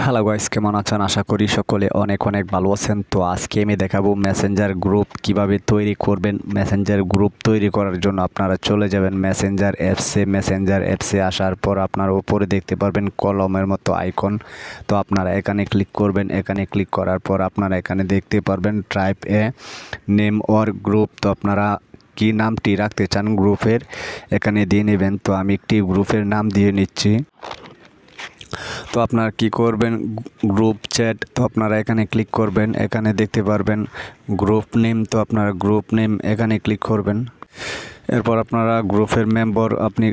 Hello guys, কেমন আছেন? আশা করি সকলে অনেক অনেক ভালো আছেন। তো আজকে আমি দেখাবো মেসেঞ্জার গ্রুপ কিভাবে তৈরি করবেন। মেসেঞ্জার গ্রুপ তৈরি করার জন্য আপনারা চলে যাবেন মেসেঞ্জার অ্যাপসে। মেসেঞ্জার অ্যাপসে আসার পর আপনারা উপরে দেখতে পারবেন কলমের মতো আইকন। তো আপনারা এখানে ক্লিক করবেন। এখানে ক্লিক করার পর আপনারা এখানে দেখতে পারবেন type a name or group. তো আপনারা কি নামটি রাখতে চান গ্রুপের এখানে দিয়ে নেবেন। তো আমি একটি গ্রুপের নাম দিয়ে নিচ্ছি। তো আপনারা কি করবেন, গ্রুপ চ্যাট। তো আপনারা এখানে ক্লিক করবেন। এখানে দেখতে পারবেন গ্রুপ নেম। তো আপনারা গ্রুপ নেম এখানে ক্লিক করবেন। এরপর আপনারা গ্রুপের মেম্বার, আপনি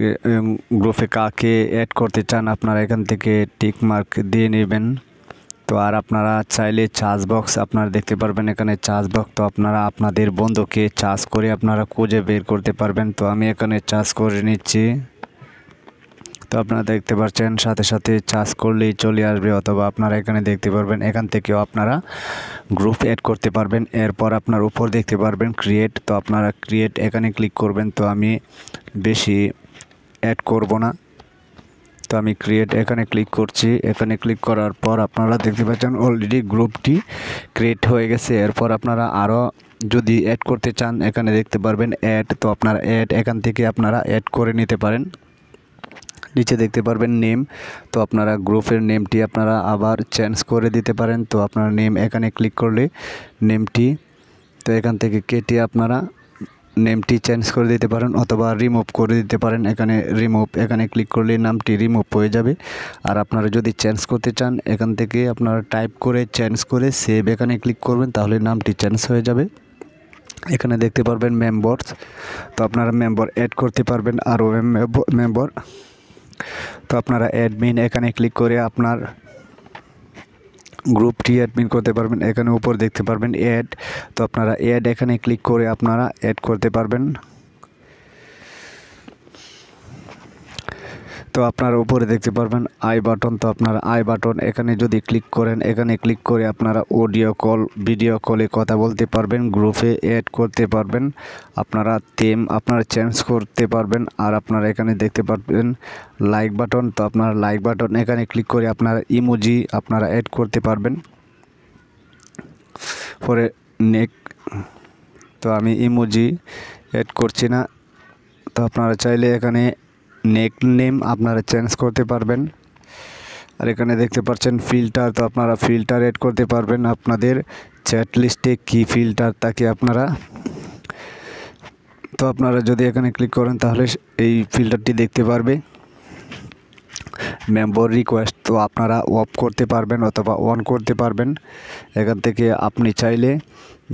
গ্রুপে কাকে অ্যাড করতে চান আপনারা এখান থেকে টিক মার্ক দিয়ে নেবেন। তো আর আপনারা চাইলে চার্জ বক্স আপনারা দেখতে পারবেন এখানে চার্জ বক্স। তো আপনারা আপনাদের বন্ধুকে চার্জ করে আপনারা খুঁজে বের করতে পারবেন। তো আমি এখানে চার্জ করে নিচ্ছি। তো আপনারা দেখতে পাচ্ছেন সাথে সাথে চার্জ করলেই চলে আসবে, অথবা আপনারা এখানে দেখতে পারবেন এখান থেকেও আপনারা গ্রুপ অ্যাড করতে পারবেন। এরপর আপনার উপর দেখতে পারবেন ক্রিয়েট। তো আপনারা ক্রিয়েট এখানে ক্লিক করবেন। তো আমি বেশি অ্যাড করব না, তো আমি ক্রিয়েট এখানে ক্লিক করছি। এখানে ক্লিক করার পর আপনারা দেখতে পাচ্ছেন অলরেডি গ্রুপটি ক্রিয়েট হয়ে গেছে। এরপর আপনারা আরও যদি অ্যাড করতে চান এখানে দেখতে পারবেন অ্যাড। তো আপনারা অ্যাড এখান থেকে আপনারা অ্যাড করে নিতে পারেন। নিচে দেখতে পারবেন নেম। তো আপনারা গ্রুপের নেমটি আপনারা আবার চেঞ্জ করে দিতে পারেন। তো আপনার নেম এখানে ক্লিক করলে নেমটি তো এখান থেকে কেটে আপনারা নেমটি চেঞ্জ করে দিতে পারেন, অথবা রিমুভ করে দিতে পারেন। এখানে রিমুভ এখানে ক্লিক করলে নামটি রিমুভ হয়ে যাবে। আর আপনারা যদি চেঞ্জ করতে চান এখান থেকে আপনারা টাইপ করে চেঞ্জ করে সেভ এখানে ক্লিক করবেন, তাহলে নামটি চেঞ্জ হয়ে যাবে। এখানে দেখতে পারবেন মেম্বার্স। তো আপনারা মেম্বার অ্যাড করতে পারবেন আরও মেম্বার। তো আপনারা অ্যাডমিন এখানে ক্লিক করে আপনার গ্রুপটি অ্যাডমিন করতে পারবেন। এখানে উপর দেখতে পারবেন অ্যাড। তো আপনারা অ্যাড এখানে ক্লিক করে আপনারা অ্যাড করতে পারবেন। তো আপনারা উপরে দেখতে পারবেন আই বাটন। তো আপনারা আই বাটন এখানে যদি ক্লিক করেন, এখানে ক্লিক করে আপনারা অডিও কল, ভিডিও কলে কথা বলতে পারবেন, গ্রুপে অ্যাড করতে পারবেন, আপনারা থিম আপনারা চেঞ্জ করতে পারবেন। আর আপনারা এখানে দেখতে পারবেন লাইক বাটন। তো আপনারা লাইক বাটন এখানে ক্লিক করে আপনারা ইমোজি আপনারা অ্যাড করতে পারবেন। পরে নেক, তো আমি ইমোজি অ্যাড করছি না। তো আপনারা চাইলে এখানে নেক নেম আপনারা চেঞ্জ করতে পারবেন। আর এখানে দেখতে পাচ্ছেন ফিল্টার। তো আপনারা ফিল্টার অ্যাড করতে পারবেন আপনাদের চ্যাট লিস্টে কি ফিল্টার থাকে আপনারা। তো আপনারা যদি এখানে ক্লিক করেন তাহলে এই ফিল্টারটি দেখতে পারবে। মেম্বার রিকোয়েস্ট তো আপনারা অফ করতে পারবেন অথবা অন করতে পারবেন। এখান থেকে আপনি চাইলে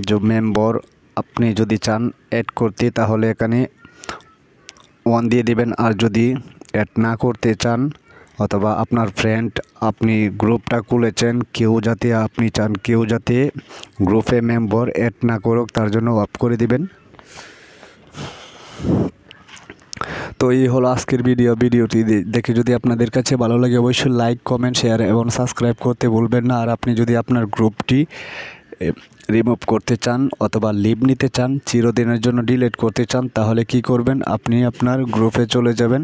যে মেম্বার আপনি যদি চান অ্যাড করতে তাহলে এখানে অন দিয়ে দিবেন। আর যদি অ্যাড না করতে চান অথবা আপনার ফ্রেন্ড আপনি গ্রুপটা খুলেছেন কেউ যাতে আপনি চান কেউ যাতে গ্রুপে মেম্বার অ্যাড না করুক তার জন্য অফ করে দিবেন। তো এই হলো আজকের ভিডিওটি দেখে যদি আপনাদের কাছে ভালো লাগে অবশ্যই লাইক, কমেন্ট, শেয়ার এবং সাবস্ক্রাইব করতে ভুলবেন না। আর আপনি যদি আপনার গ্রুপটি রিমুভ করতে চান অথবা লিভ নিতে চান, চিরদিনের জন্য ডিলিট করতে চান, তাহলে কি করবেন, আপনি আপনার গ্রুপে চলে যাবেন।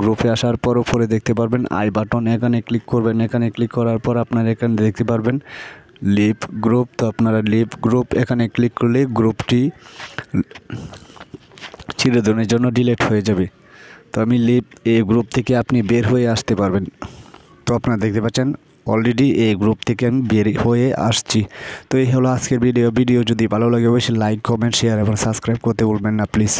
গ্রুপে আসার পর উপরে দেখতে পারবেন আই বাটন, এখানে ক্লিক করবেন। এখানে ক্লিক করার পর আপনারা এখানে দেখতে পারবেন লিভ গ্রুপ। তো আপনারা লিভ গ্রুপ এখানে ক্লিক করলে গ্রুপটি চিরদিনের জন্য ডিলিট হয়ে যাবে। তো আমি লিভ এই গ্রুপ থেকে আপনি বের হয়ে আসতে পারবেন। তো আপনারা দেখতে পাচ্ছেন অলরেডি এই গ্রুপ থেকে আমি বের হয়ে আসছি। তো এই হলো আজকের ভিডিও যদি ভালো লাগে অবশ্যই লাইক, কমেন্ট, শেয়ার এবং সাবস্ক্রাইব করতে ভুলবেন না প্লিজ।